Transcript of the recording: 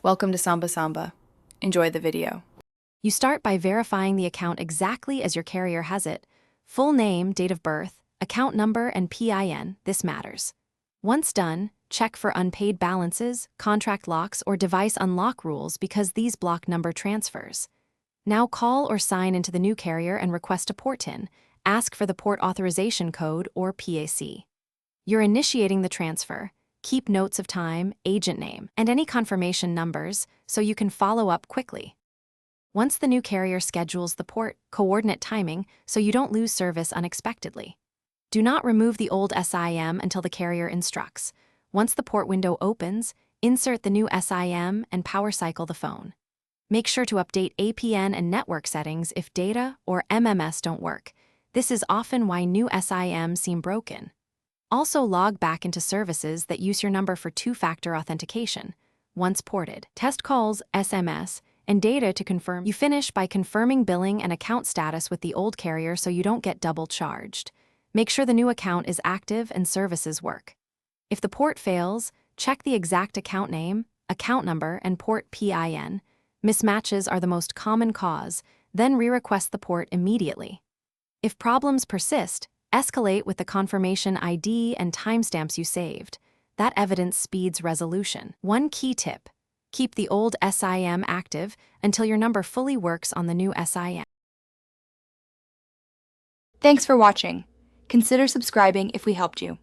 Welcome to Samba Samba. Enjoy the video. You start by verifying the account exactly as your carrier has it. Full name, date of birth, account number, and PIN, this matters. Once done, check for unpaid balances, contract locks, or device unlock rules because these block number transfers. Now call or sign into the new carrier and request a port in. Ask for the port authorization code or PAC. You're initiating the transfer. Keep notes of time, agent name, and any confirmation numbers so you can follow up quickly. Once the new carrier schedules the port, coordinate timing so you don't lose service unexpectedly. Do not remove the old SIM until the carrier instructs. Once the port window opens, insert the new SIM and power cycle the phone. Make sure to update APN and network settings if data or MMS don't work. This is often why new SIMs seem broken. Also log back into services that use your number for two-factor authentication. Once ported, test calls, SMS, and data to confirm. You finish by confirming billing and account status with the old carrier so you don't get double charged. Make sure the new account is active and services work. If the port fails, check the exact account name, account number, and port PIN. Mismatches are the most common cause, then re-request the port immediately. If problems persist, escalate with the confirmation ID and timestamps you saved. That evidence speeds resolution. One key tip: keep the old SIM active until your number fully works on the new SIM. Thanks for watching. Consider subscribing if we helped you.